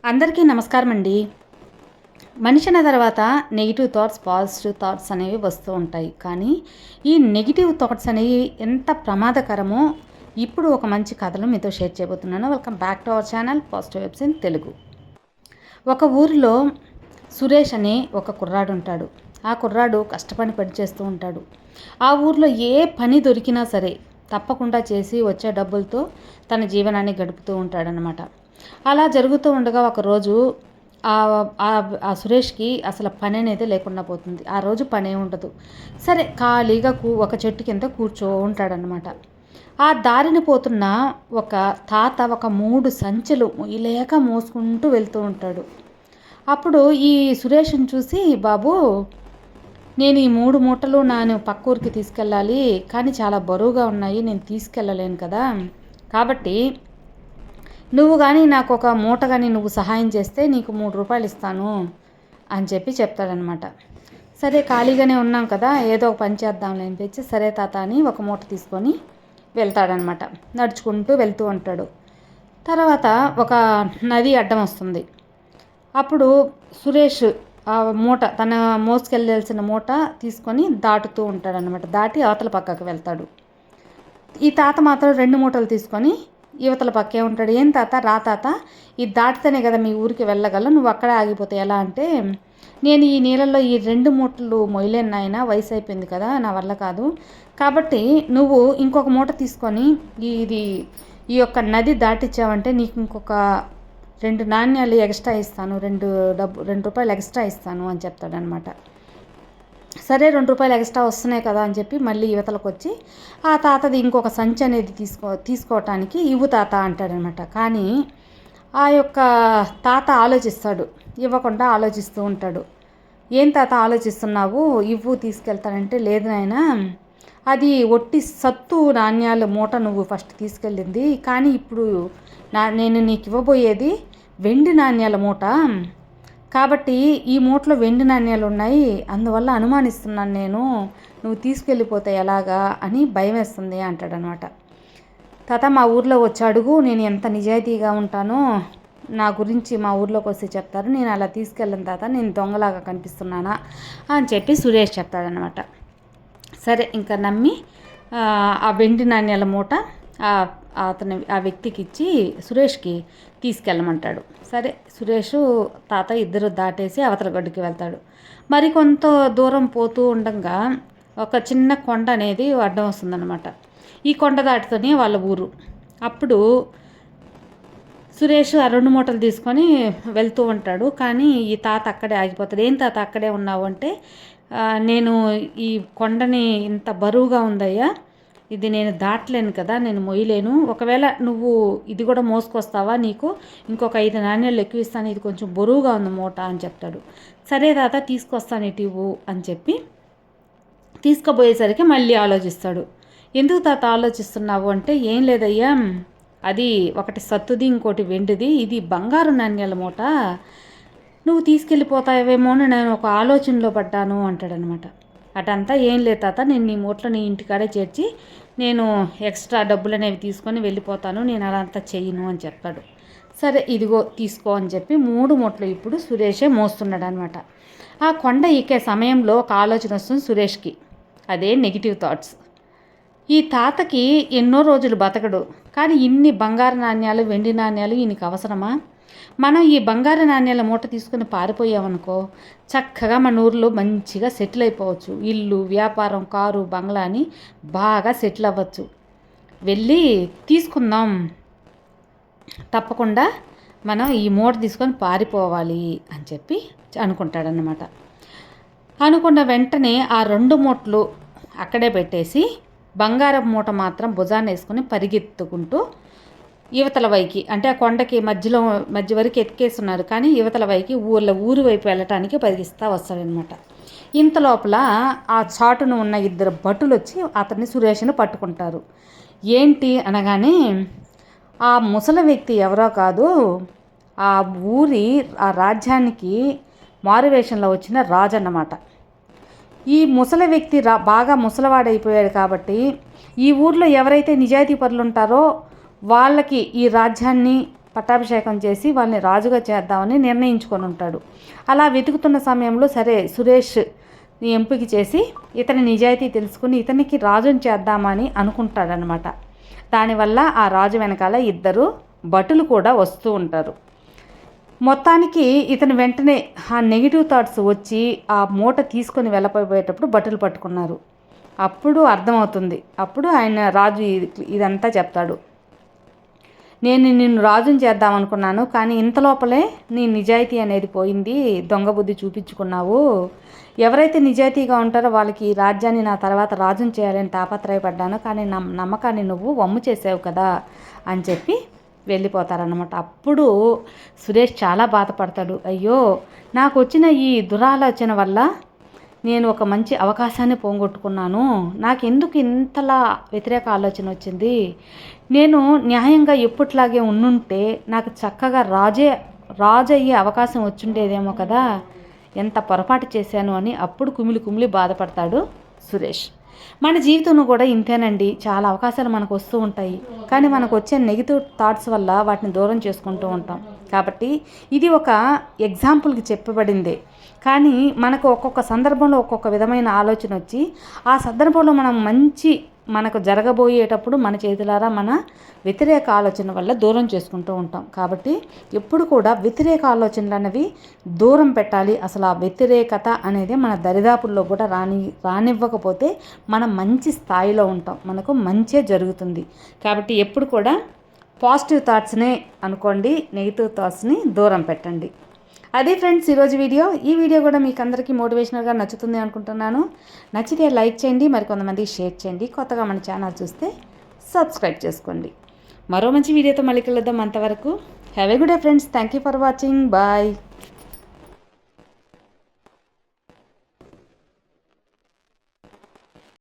అందరికీ నమస్కారం అండి. మనిషి అన్న తర్వాత నెగిటివ్ థాట్స్, పాజిటివ్ థాట్స్ అనేవి వస్తూ ఉంటాయి. కానీ ఈ నెగిటివ్ థాట్స్ అనేవి ఎంత ప్రమాదకరమో ఇప్పుడు ఒక మంచి కథను మీతో షేర్ చేయబోతున్నాను. Welcome back to our channel positive webs in Telugu. ఒక ఊరిలో సురేష్ అనే ఒక కుర్రాడు ఉంటాడు. ఆ కుర్రాడు కష్టపడి పని చేస్తూ ఉంటాడు. ఆ ఊరిలో ఏ పని దొరికినా సరే తప్పకుండా చేసి వచ్చే డబ్బులతో తన జీవనాన్ని గడుపుతూ ఉంటాడనమాట. అలా జరుగుతూ ఉండగా ఒకరోజు ఆ సురేష్కి అసలు పని అనేది లేకుండా పోతుంది. ఆ రోజు పనే ఉండదు. సరే ఖాళీగా ఒక చెట్టు కింద కూర్చో ఉంటాడనమాట. ఆ దారిని పోతున్న ఒక తాత ఒక 3 సంచులు మొయ్యలేక మోసుకుంటూ వెళ్తూ ఉంటాడు. అప్పుడు ఈ సురేష్ని చూసి, బాబు, నేను ఈ 3 మూటలు నేను పక్క ఊరికి తీసుకెళ్ళాలి, కానీ చాలా బరువుగా ఉన్నాయి, నేను తీసుకెళ్ళలేను కదా, కాబట్టి నువ్వు కానీ నాకు ఒక మూట కానీ నువ్వు సహాయం చేస్తే నీకు 3 రూపాయలు ఇస్తాను అని చెప్పి చెప్తాడనమాట. సరే ఖాళీగానే ఉన్నాం కదా, ఏదో ఒక పని చేద్దాంలే అనిపించి సరే తాత అని ఒక మూట తీసుకొని వెళ్తాడనమాట. నడుచుకుంటూ వెళ్తూ ఉంటాడు. తర్వాత ఒక నది అడ్డం వస్తుంది. అప్పుడు సురేష్ ఆ మూట, తన మోసుకెళ్ళాల్సిన మూట తీసుకొని దాటుతూ ఉంటాడనమాట. దాటి అవతల పక్కకు వెళ్తాడు. ఈ తాత మాత్రం 2 మూటలు తీసుకొని యువతల పక్కే ఉంటాడు. ఏం తాత, రా తాత, ఇది దాటితేనే కదా మీ ఊరికి వెళ్ళగలవు, నువ్వు అక్కడే ఆగిపోతే ఎలా అంటే, నేను ఈ నీళ్ళల్లో ఈ 2 మూటలు మొయ్యలేను నాయన, వయసు అయిపోయింది కదా, నా వల్ల కాదు, కాబట్టి నువ్వు ఇంకొక మూట తీసుకొని ఈ యొక్క నది దాటించావంటే నీకు ఇంకొక 2 నాణ్యాలు ఎక్స్ట్రా ఇస్తాను, 2 రూపాయలు ఎక్స్ట్రా ఇస్తాను అని చెప్తాడనమాట. సరే 2 రూపాయలు ఎక్స్ట్రా వస్తున్నాయి కదా అని చెప్పి మళ్ళీ యువతలకు వచ్చి ఆ తాతది ఇంకొక సంచి అనేది తీసుకోవటానికి ఇవ్వు తాత అంటాడనమాట. కానీ ఆ యొక్క తాత ఆలోచిస్తాడు, ఇవ్వకుండా ఆలోచిస్తూ ఉంటాడు. ఏం తాత ఆలోచిస్తున్నావు, ఇవ్వు తీసుకెళ్తానంటే, లేదు నాయన, అది ఒట్టి సత్తు నాణ్యాల మూట నువ్వు ఫస్ట్ తీసుకెళ్ళింది, కానీ ఇప్పుడు నేను నీకు ఇవ్వబోయేది వెండి నాణ్యాల మూట, కాబట్టి ఈ మూటలో వెండి నాణ్యాలు ఉన్నాయి, అందువల్ల అనుమానిస్తున్నాను నేను, నువ్వు తీసుకెళ్ళిపోతే ఎలాగా అని భయం వేస్తుంది అంటాడనమాట. తాత మా ఊర్లో వచ్చి అడుగు, నేను ఎంత నిజాయితీగా ఉంటానో నా గురించి మా ఊర్లోకి వస్తే చెప్తారు, నేను అలా తీసుకెళ్ళను తాత, నేను దొంగలాగా కనిపిస్తున్నానా అని చెప్పి సురేష్ చెప్తాడనమాట. సరే ఇంకా నమ్మి ఆ వెండి నాణ్యాల మూట ఆ వ్యక్తికి ఇచ్చి సురేష్కి తీసుకెళ్ళమంటాడు. సరే సురేష్ తాత ఇద్దరు దాటేసి అవతల గడ్డుకి వెళ్తాడు. మరి కొంత దూరం పోతూ ఉండగా ఒక చిన్న కొండ అనేది అడ్డం వస్తుందన్నమాట. ఈ కొండ దాటుతూనే వాళ్ళ ఊరు. అప్పుడు సురేష్ ఆ 2 మూటలు తీసుకొని వెళ్తూ ఉంటాడు. కానీ ఈ తాత అక్కడే ఆగిపోతాడు. ఏం తాత అక్కడే ఉన్నావు అంటే, నేను ఈ కొండని ఇంత బరువుగా ఉందయ్యా, ఇది నేను దాటలేను కదా, నేను మొయ్యలేను, ఒకవేళ నువ్వు ఇది కూడా మోసుకొస్తావా, నీకు ఇంకొక 5 నాణ్యాలు ఎక్కువ ఇస్తాను, ఇది కొంచెం బరువుగా ఉంది మూట అని చెప్తాడు. సరే తాత తీసుకొస్తాను ఇటు ఇవ్వు అని చెప్పి తీసుకుపోయేసరికి మళ్ళీ ఆలోచిస్తాడు. ఎందుకు తాత ఆలోచిస్తున్నావు అంటే, ఏం లేదయ్యా, అది ఒకటి సత్తుది ఇంకోటి వెండిది, ఇది బంగారు నాణ్యాల మూట, నువ్వు తీసుకెళ్ళిపోతావేమో అని నేను ఒక ఆలోచనలో పడ్డాను అంటాడనమాట. అటంతా ఏం లేదు తాత, నేను నీ మూటలో నీ ఇంటికాడే చేర్చి నేను ఎక్స్ట్రా డబ్బులు అనేవి తీసుకొని వెళ్ళిపోతాను, నేను అలా అంతా చెయ్యను అని చెప్తాడు. సరే ఇదిగో తీసుకో అని చెప్పి 3 మూటలు ఇప్పుడు సురేషే మోస్తున్నాడు అనమాట. ఆ కొండ ఎక్కే సమయంలో ఒక ఆలోచన వస్తుంది సురేష్కి, అదే నెగిటివ్ థాట్స్. ఈ తాతకి ఎన్నో రోజులు బతకడు, కానీ ఇన్ని బంగారు నాణ్యాలు వెండి నాణ్యాలు ఈయనకి అవసరమా? మనం ఈ బంగారు నాణ్యాల మూట తీసుకుని పారిపోయామనుకో, చక్కగా మన ఊర్లో మంచిగా సెటిల్ అయిపోవచ్చు, ఇల్లు, వ్యాపారం, కారు, బంగ్లా అని బాగా సెటిల్ అవ్వచ్చు. వెళ్ళి తీసుకుందాం, తప్పకుండా మనం ఈ మూట తీసుకొని పారిపోవాలి అని చెప్పి అనుకుంటాడనమాట. అనుకున్న వెంటనే ఆ 2 మూటలు అక్కడే పెట్టేసి బంగారం మూట మాత్రం భుజాన్ని వేసుకొని పరిగెత్తుకుంటూ యువతల వైకి, అంటే ఆ కొండకి మధ్య వరకు ఎక్కేస్తున్నారు, కానీ యువతల వైకి ఊరు వైపు వెళ్ళటానికి పరిగిస్తూ వస్తాడనమాట. ఇంత లోపల ఆ చాటును ఉన్న 2 భటులు వచ్చి అతన్ని సురేష్ని పట్టుకుంటారు. ఏంటి అనగానే, ఆ ముసలి వ్యక్తి ఎవరో కాదు, ఆ ఆ రాజ్యానికి మారువేషంలో వచ్చిన రాజు అన్నమాట. ఈ ముసలి వ్యక్తి బాగా ముసలివాడైపోయాడు కాబట్టి ఈ ఊర్లో ఎవరైతే నిజాయితీ పరులు ఉంటారో వాళ్ళకి ఈ రాజ్యాన్ని పట్టాభిషేకం చేసి వాళ్ళని రాజుగా చేద్దామని నిర్ణయించుకొని ఉంటాడు. అలా వెతుకుతున్న సమయంలో సరే సురేష్ ఎంపిక చేసి ఇతని నిజాయితీ తెలుసుకుని ఇతనికి రాజుని చేద్దామని అనుకుంటాడనమాట. దానివల్ల ఆ రాజు వెనకాల ఇద్దరు భటులు కూడా వస్తూ ఉంటారు. మొత్తానికి ఇతను వెంటనే ఆ నెగిటివ్ థాట్స్ వచ్చి ఆ మూట తీసుకొని వెళ్ళిపోయేటప్పుడు భటులు పట్టుకున్నారు. అప్పుడు అర్థమవుతుంది. అప్పుడు ఆయన రాజు ఇదంతా చెప్తాడు. నేను నిన్ను రాజుని చేద్దాం అనుకున్నాను, కానీ ఇంత లోపలే నీ నిజాయితీ అనేది పోయింది, దొంగ బుద్ధి చూపించుకున్నావు. ఎవరైతే నిజాయితీగా ఉంటారో వాళ్ళకి ఈ రాజ్యాన్ని నా తర్వాత రాజుని చేయాలని తాపత్రయపడ్డాను, కానీ నా నమ్మకాన్ని నువ్వు వమ్ము చేసావు కదా అని చెప్పి వెళ్ళిపోతారన్నమాట. అప్పుడు సురేష్ చాలా బాధపడతాడు. అయ్యో, నాకు వచ్చిన ఈ దురాలోచన వల్ల నేను ఒక మంచి అవకాశాన్ని పోగొట్టుకున్నాను, నాకెందుకు ఇంతలా వ్యతిరేక ఆలోచన వచ్చింది, నేను న్యాయంగా ఎప్పట్లాగే ఉండుంటే నాకు చక్కగా రాజు అయ్యే అవకాశం వచ్చుండేదేమో కదా, ఎంత పొరపాటు చేశాను అని అప్పుడు కుమిలి బాధపడతాడు సురేష్. మన జీవితంలో కూడా ఇంతేనండి, చాలా అవకాశాలు మనకు వస్తూ ఉంటాయి, కానీ మనకు వచ్చే నెగిటివ్ థాట్స్ వల్ల వాటిని దూరం చేసుకుంటూ ఉంటాం. కాబట్టి ఇది ఒక ఎగ్జాంపుల్కి చెప్పబడిందే, కానీ మనకు ఒక్కొక్క సందర్భంలో ఒక్కొక్క విధమైన ఆలోచన వచ్చి ఆ సందర్భంలో మనకు జరగబోయేటప్పుడు మన చేతులారా మన వ్యతిరేక ఆలోచన వల్ల దూరం చేసుకుంటూ ఉంటాం. కాబట్టి ఎప్పుడు కూడా వ్యతిరేక ఆలోచనలు అనేవి దూరం పెట్టాలి. అసలు ఆ వ్యతిరేకత అనేది మన దరిదాపుల్లో కూడా రానివ్వకపోతే మనం మంచి స్థాయిలో ఉంటాం, మనకు మంచే జరుగుతుంది. కాబట్టి ఎప్పుడు కూడా పాజిటివ్ థాట్స్నే అనుకోండి, నెగిటివ్ థాట్స్ని దూరం పెట్టండి. అదే ఫ్రెండ్స్ ఈరోజు వీడియో. ఈ వీడియో కూడా మీకు అందరికీ మోటివేషనల్గా నచ్చుతుంది అనుకుంటున్నాను. నచ్చితే లైక్ చేయండి, మరికొంతమందికి షేర్ చేయండి. కొత్తగా మన ఛానల్ చూస్తే సబ్స్క్రైబ్ చేసుకోండి. మరో మంచి వీడియోతో మళ్ళీ కలుద్దాం. అంతవరకు have a good day friends. Thank you for watching. Bye.